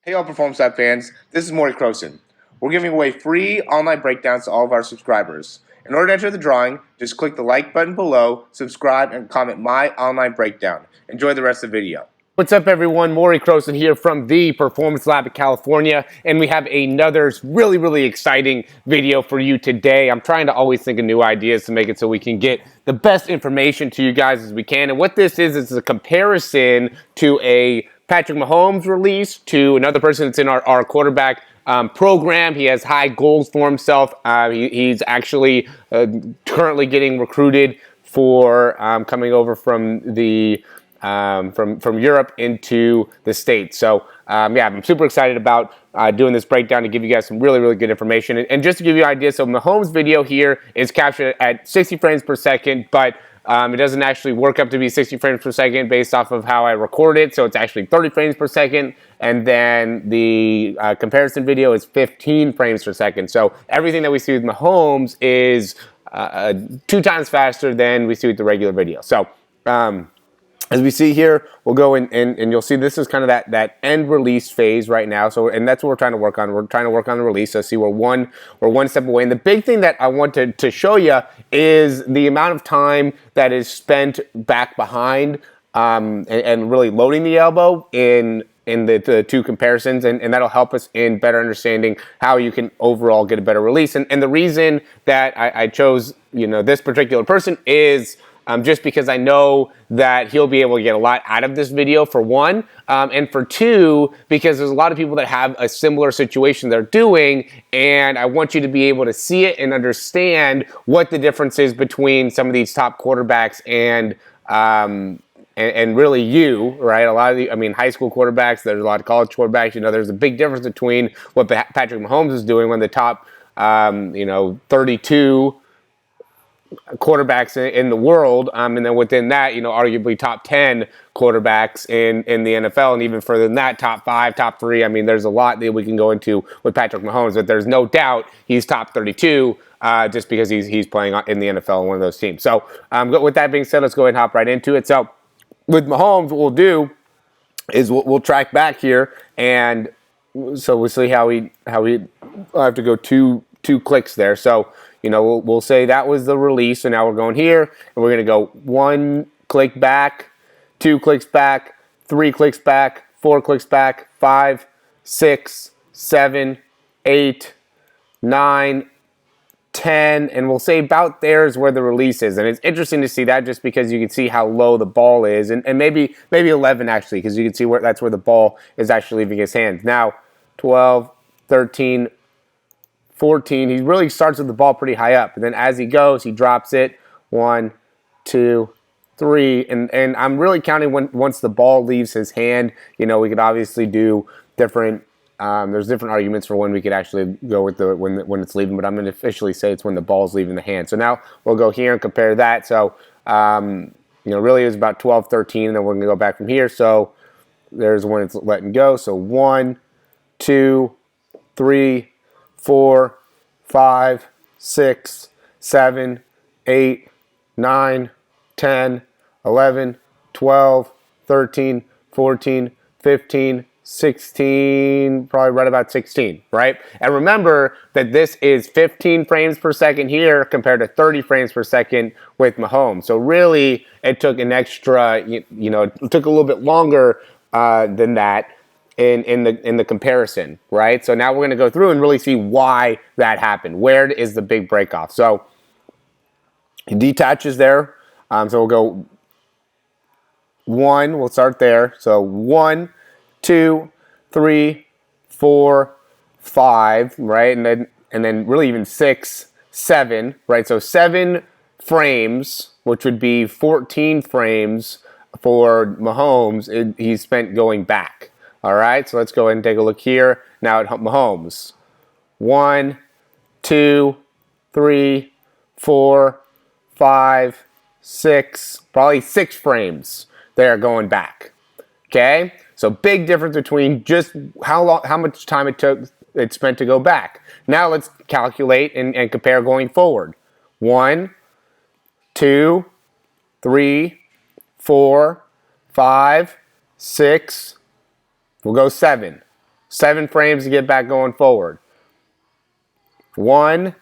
Hey all Performance Lab fans, this is Morey Croson. We're giving away free online breakdowns to all of our subscribers. In order to enter the drawing, just click the like button below, subscribe, and comment my online breakdown. Enjoy the rest of the video. What's up, everyone? Morey Croson here from the Performance Lab in California, and we have another really exciting video for you today. I'm trying to always think of new ideas to make it so we can get the best information to you guys as we can. And what this is a comparison to a Patrick Mahomes release to another person that's in our quarterback program. He has high goals for himself. He's actually currently getting recruited for coming over from the from Europe into the States. So yeah, I'm super excited about doing this breakdown to give you guys some really good information. And just to give you an idea, so Mahomes' video here is captured at 60 frames per second, but it doesn't actually work up to be 60 frames per second based off of how I record it. So it's actually 30 frames per second. And then the comparison video is 15 frames per second. So everything that we see with Mahomes is 2 times faster than we see with the regular video. So as we see here, we'll go in and you'll see this is kind of that end release phase right now. So, and that's what we're trying to work on. We're trying to work on the release. So see, we're one step away. And the big thing that I want to show you is the amount of time that is spent back behind and really loading the elbow in the two comparisons, and that'll help us in better understanding how you can overall get a better release. And the reason that I chose this particular person is just because I know that he'll be able to get a lot out of this video, for one, and for two, because there's a lot of people that have a similar situation they're doing, and I want you to be able to see it and understand what the difference is between some of these top quarterbacks and really you, right? A lot of high school quarterbacks, there's a lot of college quarterbacks, there's a big difference between what Patrick Mahomes is doing, one of the top, 32 quarterbacks in the world, and then within that, arguably top 10 quarterbacks in the NFL, and even further than that, top 5, top 3. There's a lot that we can go into with Patrick Mahomes, but there's no doubt he's top 32 just because he's playing in the NFL on one of those teams. So with that being said, let's go ahead and hop right into it. So with Mahomes, what we'll do is we'll track back here, and so we'll see how we have to go two clicks there. So we'll say that was the release, so now we're going here, and we're going to go 1 click back, 2 clicks back, 3 clicks back, 4 clicks back, 5, 6, 7, 8, 9, 10, and we'll say about there is where the release is. And it's interesting to see that just because you can see how low the ball is, and maybe 11 actually, because you can see that's where the ball is actually leaving his hands. Now 12, 13, 14, he really starts with the ball pretty high up, and then as he goes, he drops it 1, 2, 3, and I'm really counting once the ball leaves his hand. We could obviously do different. There's different arguments for when we could actually go with when it's leaving, but I'm going to officially say it's when the ball's leaving the hand. So now we'll go here and compare that. So really it was about 12, 13, and then we're going to go back from here. So there's when it's letting go. So 1, 2, 3, 4, 5, 6, 7, 8, 9, 10, 11, 12, 13, 14, 15, 16, probably right about 16, right? And remember that this is 15 frames per second here compared to 30 frames per second with Mahomes. So really, it took an extra, it took a little bit longer than that in the comparison, right? So now we're going to go through and really see why that happened. Where is the big break off? So he detaches there. So we'll go 1. We'll start there. So 1, 2, 3, 4, 5, right? And then really even 6, 7, right? So 7 frames, which would be 14 frames for Mahomes, he's spent going back. All right, so let's go ahead and take a look here now at Mahomes. 1, 2, 3, 4, 5, 6, probably 6 frames there going back. Okay, so big difference between just how much time it spent to go back. Now let's calculate and compare going forward. 1, 2, 3, 4, 5, 6. We'll go 7. 7 frames to get back going forward. 1,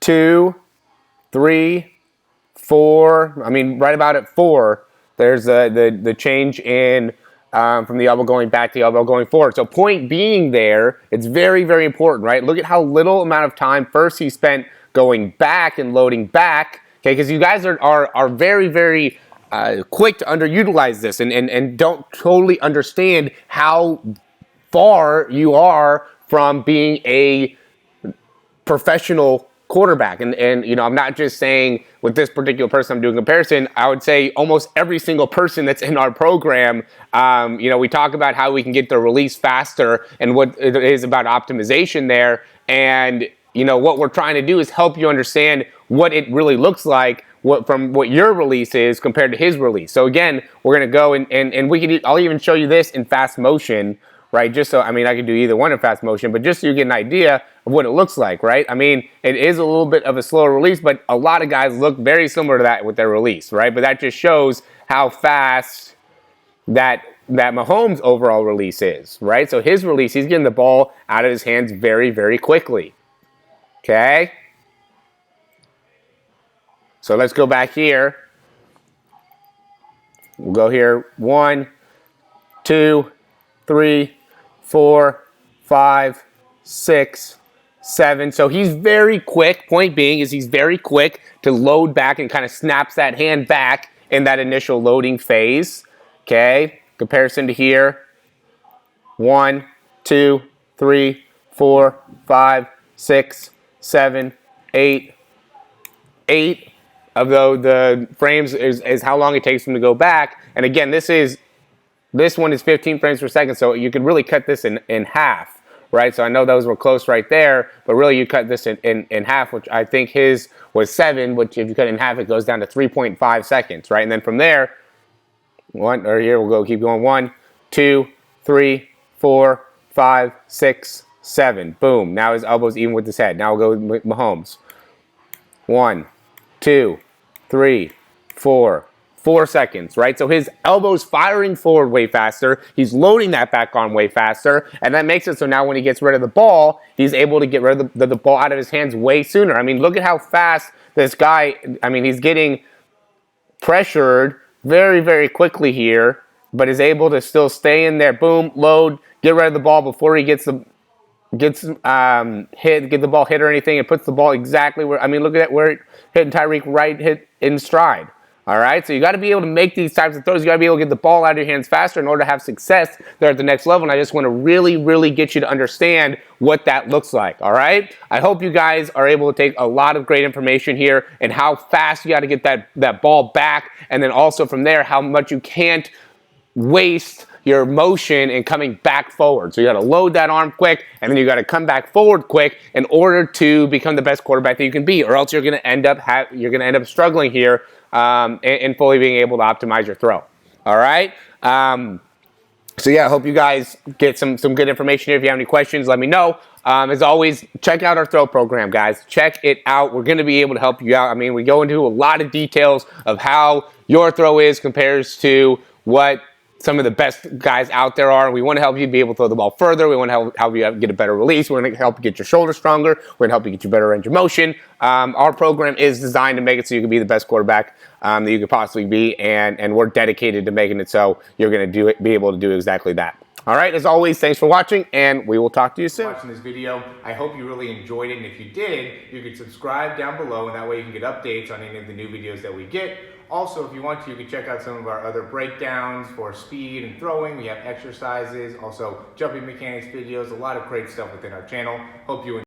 2, 3, 4. I mean, right about at 4, there's the change in from the elbow going back to the elbow going forward. So point being there, it's very, very important, right? Look at how little amount of time first he spent going back and loading back, okay? Because you guys are very, very quick to underutilize this and don't totally understand how far you are from being a professional quarterback. And you know, I'm not just saying with this particular person I'm doing comparison. I would say almost every single person that's in our program, you know, we talk about how we can get the release faster and what it is about optimization there. And you know, what we're trying to do is help you understand what it really looks like from what your release is compared to his release. So again, we're going to go and we can, I'll even show you this in fast motion, right? Just so, I mean, I can do either one in fast motion, but just so you get an idea of what it looks like, right? I mean, it is a little bit of a slower release, but a lot of guys look very similar to that with their release, right? But that just shows how fast that Mahomes' overall release is, right? So his release, he's getting the ball out of his hands very, very quickly. Okay? So let's go back here. We'll go here. 1, 2, 3, 4, 5, 6, 7. So he's very quick. Point being is he's very quick to load back and kind of snaps that hand back in that initial loading phase. Okay? Comparison to here. 1, 2, 3, 4, 5, 6, 7, 8. 8 of the frames is how long it takes them to go back. And again, this one is 15 frames per second, so you could really cut this in half, right? So I know those were close right there, but really you cut this in half, which I think his was 7, which if you cut it in half, it goes down to 3.5 seconds, right? And then from there, here we'll go, keep going. 1, 2, 3, 4, 5, 6, 7. Boom. Now his elbow's even with his head. Now we'll go with Mahomes. 1, 2, 3, 4. 4 seconds, right? So his elbow's firing forward way faster. He's loading that back on way faster. And that makes it so now when he gets rid of the ball, he's able to get rid of the ball out of his hands way sooner. I mean, look at how fast this guy, I mean, he's getting pressured very, very quickly here, but is able to still stay in there. Boom, load, get rid of the ball before he gets the get the ball hit or anything. It puts the ball exactly where, I mean, look at that, where it hit Tyreek right hit in stride. All right, so you got to be able to make these types of throws. You got to be able to get the ball out of your hands faster in order to have success there at the next level. And I just want to really, really get you to understand what that looks like. All right, I hope you guys are able to take a lot of great information here and how fast you got to get that ball back, and then also from there how much you can't waste your motion and coming back forward. So you got to load that arm quick, and then you got to come back forward quick in order to become the best quarterback that you can be, or else you're going to end up struggling here in fully being able to optimize your throw. All right. So yeah, I hope you guys get some good information here. If you have any questions, let me know. As always, check out our throw program, guys. Check it out. We're going to be able to help you out. I mean, we go into a lot of details of how your throw is compares to what some of the best guys out there are. We want to help you be able to throw the ball further. We want to help you get a better release. We want to help you get your shoulder stronger. We're going to help you get you better range of motion. Our program is designed to make it so you can be the best quarterback that you could possibly be, and we're dedicated to making it so you're going to be able to do exactly that. All right, as always, thanks for watching, and we will talk to you soon. Watching this video, I hope you really enjoyed it, and if you did, you can subscribe down below, and that way you can get updates on any of the new videos that we get. Also, if you want to, you can check out some of our other breakdowns for speed and throwing. We have exercises, also jumping mechanics videos, a lot of great stuff within our channel. Hope you enjoy.